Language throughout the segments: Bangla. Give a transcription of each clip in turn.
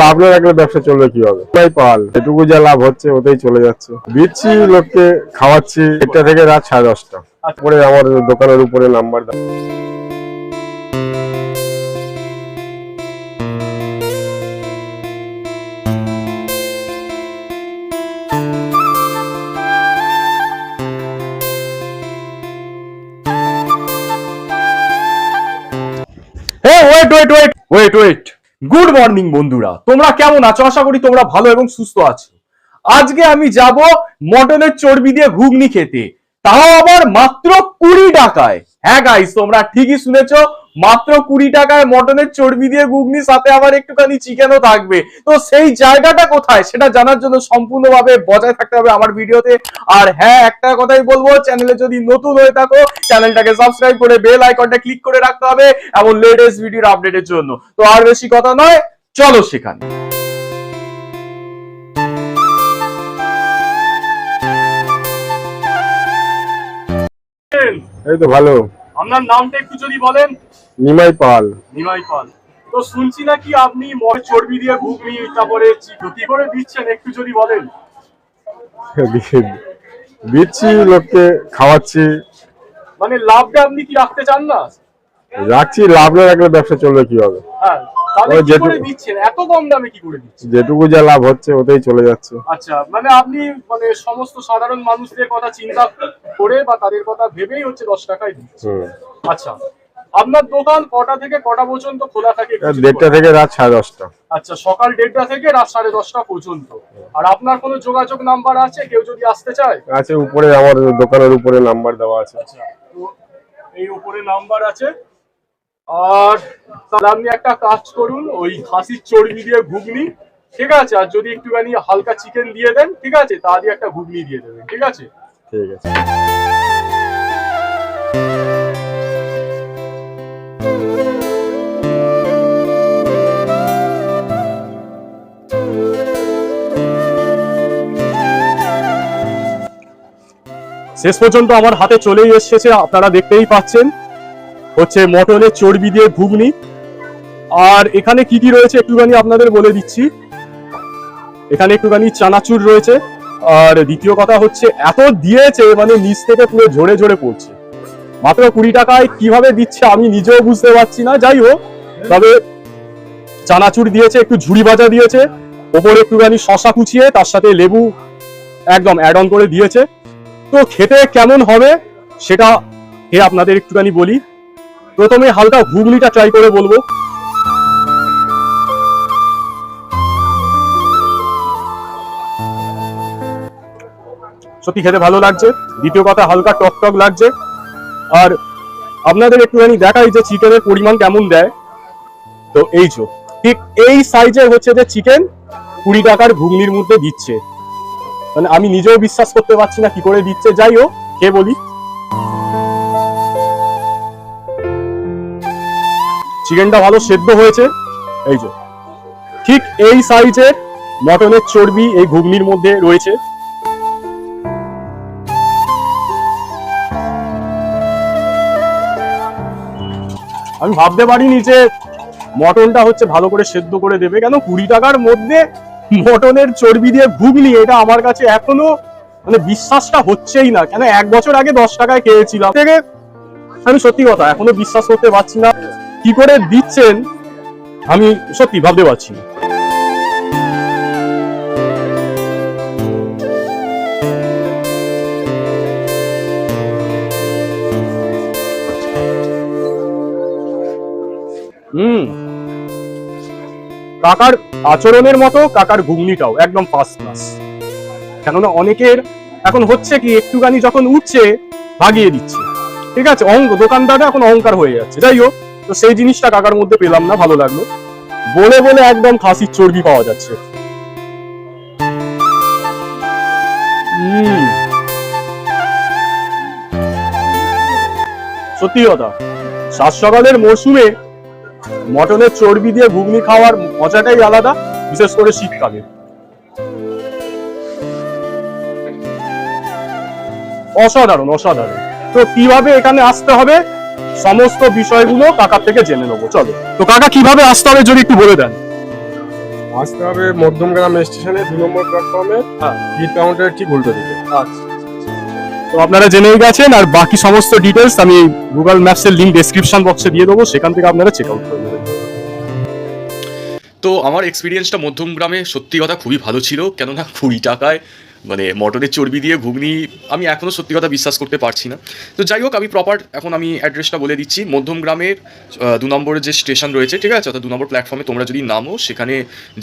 লাভ না রাখলে ব্যবসা চলবে কিভাবে? তাই পাল এটুকু যা লাভ হচ্ছে ওতেই চলে যাচ্ছে। দিচ্ছি লোককে, খাওয়াচ্ছি 1টা থেকে রাত 10:30টা। পরে আমার দোকানের উপরে নাম্বার দাও। ওয়েট। গুড মর্নিং বন্ধুরা, তোমরা কেমন আছো? আশা করি তোমরা ভালো এবং সুস্থ আছো। আজকে আমি যাব মটনের চর্বি দিয়ে ঘুগনি খেতে, তাও আবার মাত্র 20 টাকায়। হ্যাঁ গাইস, তোমরা ঠিকই শুনেছো, মাত্র 20 টাকায় মটনের চর্বি দিয়ে ঘুগনি, সাথে আবার একটুখানি চিকেনও থাকবে। তো সেই জায়গাটা কোথায় সেটা জানার জন্য সম্পূর্ণভাবে বজায় থাকতে হবে আমার ভিডিওতে। আর হ্যাঁ, একটা কথাই বলবো, চ্যানেলে যদি নতুন হয়ে থাকো চ্যানেলটাকে সাবস্ক্রাইব করে বেল আইকনটা ক্লিক করে রাখতে হবে এমন লেটেস্ট ভিডিওর আপডেটের জন্য। তো আর বেশি কথা নয়, চলো সেখানে। এই তো ভালো। আপনার নামটা একটু যদি বলেন। নিমাই পাল। নিমাই পাল। তো শুনছি নাকি আপনি চর্বি দিয়ে ঘুগনি, তারপরে কি করে দিচ্ছেন একটু যদি বলেন। দিচ্ছি লোককে, খাওয়াচ্ছি। মানে লাভটা আপনি কি রাখতে চান না? রাখছি, লাভ না রাখলে ব্যবসা চলবে কিভাবে? হ্যাঁ, তাহলে কি করে দিচ্ছেন? এত কম দামে কি করে দিচ্ছেন? যেটুকু যা লাভ হচ্ছে ওতেই চলে যাচ্ছে। আচ্ছা, মানে আপনি সমস্ত সাধারণ মানুষদের কথা চিন্তা করে বা তাদের কথা ভেবেই হচ্ছে 10 টাকায় দিচ্ছেন। আচ্ছা, আপনার দোকান কটা থেকে কটা পর্যন্ত খোলা থাকে? 1:30 থেকে রাত 10:30টা। আচ্ছা, সকাল 1:30 থেকে রাত 10:30টা পর্যন্ত। আর আপনার কোনো যোগাযোগ নাম্বার আছে, কেউ যদি আসতে চায়? আছে, উপরে আমার দোকানের উপরে নাম্বার দেওয়া আছে। আচ্ছা, তো এই উপরে নাম্বার আছে। আর তাহলে আপনি একটা কাজ করুন, ওই খাসির চর্বি দিয়ে ঘুগনি, ঠিক আছে, আর যদি একটুখানি হালকা চিকেন দিয়ে দেন, ঠিক আছে, তা দিয়ে একটা ঘুগনি দিয়ে দেবেন, ঠিক আছে? ঠিক আছে। শেষ পর্যন্ত আমার হাতে চলেই এসেছে, আপনারা দেখতেই পাচ্ছেন, হচ্ছে মটনের চর্বি দিয়ে ঘুগনি। আর এখানে কি কি রয়েছে একটুখানি আপনাদের বলে দিচ্ছি। এখানে একটুখানি চানাচুর রয়েছে। আর দ্বিতীয় কথা হচ্ছে, এত দিয়েছে মানে নিচ থেকে পুরো ঝরে ঝরে পড়ছে। মাত্র 20 টাকায় কিভাবে দিচ্ছে আমি নিজেও বুঝতে পারছি না। যাই হোক, তবে চানাচুর দিয়েছে, একটু ঝুড়ি ভাজা দিয়েছে, ওপরে একটুখানি শশা কুচিয়ে তার সাথে লেবু একদম অ্যাড অন করে দিয়েছে। তো খেতে কেমন হবে সেটা আপনাদের একটুখানি বলি। প্রথমে হালকা ঘুগনিটা ট্রাই করে বলবো। সত্যি খেতে ভালো লাগছে। দ্বিতীয় কথা, হালকা টক টক লাগছে। আর আপনাদের একটুখানি দেখাই যে চিকেনের পরিমাণ কেমন দেয়। তো এই যে ঠিক এই সাইজের হচ্ছে যে চিকেন 20 টাকার ঘুগনির মধ্যে দিচ্ছে। মানে আমি নিজেও বিশ্বাস করতে পারছি না কি করে দিচ্ছে। যাই হোক, খেয়ে বলি। চিকেনটা ভালো সেদ্ধ হয়েছে। এই যে ঠিক এই সাইজের মটনের চর্বি এই ঘুগনির মধ্যে রয়েছে। আমি ভাবতে পারিনি যে মটনটা হচ্ছে ভালো করে সেদ্ধ করে দেবে। কেন 20 টাকার মধ্যে মটনের চর্বি দিয়ে ঘুগনি, এটা আমার কাছে এখনো মানে বিশ্বাসটা হচ্ছেই না। কেন 1 বছর আগে 10 টাকায় খেয়েছিলাম, থেকে আমি সত্যি কথা এখনো বিশ্বাস করতে পারছি না কি করে দিচ্ছেন। আমি সত্যি ভাবতে পারছি না। কাকার আচরণের মতো কাকার ঘুগনিটাও একদম ফার্স্ট ক্লাস। কেননা অনেকের এখন হচ্ছে কি, একটুখানি যখন উঠছে ভাগিয়ে দিচ্ছে, ঠিক আছে, দোকানদারটা এখন অহংকার হয়ে যাচ্ছে। যাই হোক, তো সেই জিনিসটা কাকার মধ্যে পেলাম না, ভালো লাগলো। বলে বলে একদম খাসির চর্বি পাওয়া যাচ্ছে। সত্যি কথা, সাত সকালের মরশুমে মটনের চর্বি দিয়ে ঘুগনি খাওয়ার মজাটাই আলাদা, বিশেষ করে শীতকালে। অসাধারণ অসাধারণ। তো কিভাবে এখানে আসতে হবে সমস্ত বিষয়গুলো কাকার থেকে জেনে নেবো। চলো, তো কাকা কিভাবে আসতে হবে যদি একটু বলে দেন। আসতে হবে মধ্যমগ্রাম স্টেশনে 2 নম্বর প্ল্যাটফর্মে হ্যাঁ। টিকিট কাউন্টারের ঠিক উল্টো দিকে। আচ্ছা, তো আপনারা জেনেই গেছেন, আর বাকি সমস্ত ডিটেলস আমি গুগল ম্যাপসের লিঙ্ক ডেসক্রিপশন বক্সে দিয়ে দেবো, সেখান থেকে আপনারা চেক আউট করে নেবেন। তো আমার এক্সপিরিয়েন্সটা মধ্যমগ্রামে সত্যি কথা খুবই ভালো ছিল, কেননা 20 টাকায় মানে মটনের চর্বি দিয়ে ঘুগনি আমি এখনও সত্যি কথা বিশ্বাস করতে পারছি না। তো যাই হোক, আমি প্রপার এখন আমি অ্যাড্রেসটা বলে দিচ্ছি। মধ্যমগ্রামের 2 নম্বরের যে স্টেশন রয়েছে, ঠিক আছে, অর্থাৎ 2 নম্বর প্ল্যাটফর্মে তোমরা যদি নামো, সেখানে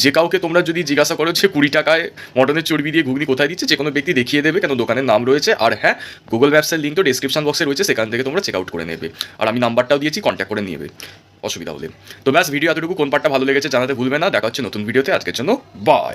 যে কাউকে তোমরা যদি জিজ্ঞাসা করো যে 20 টাকায় মটনের চর্বি দিয়ে ঘুগনি কোথায় দিচ্ছে, যে কোনো ব্যক্তি দেখিয়ে দেবে, কেন দোকানের নাম রয়েছে। আর হ্যাঁ, গুগল ম্যাপসের লিঙ্ক তো ডেসক্রিপশন বক্সে রয়েছে, সেখান থেকে তোমরা চেক আউট করে নেবে। আর আমি নাম্বারটাও দিয়েছি, কন্ট্যাক্ট করে নেবে অসুবিধা হলে। তো ব্যাস, ভিডিও এতটুকু। কোন পার্টটা ভালো লেগেছে জানাতে ভুলবে না। দেখা হচ্ছে নতুন ভিডিওতে। আজকের জন্য বাই।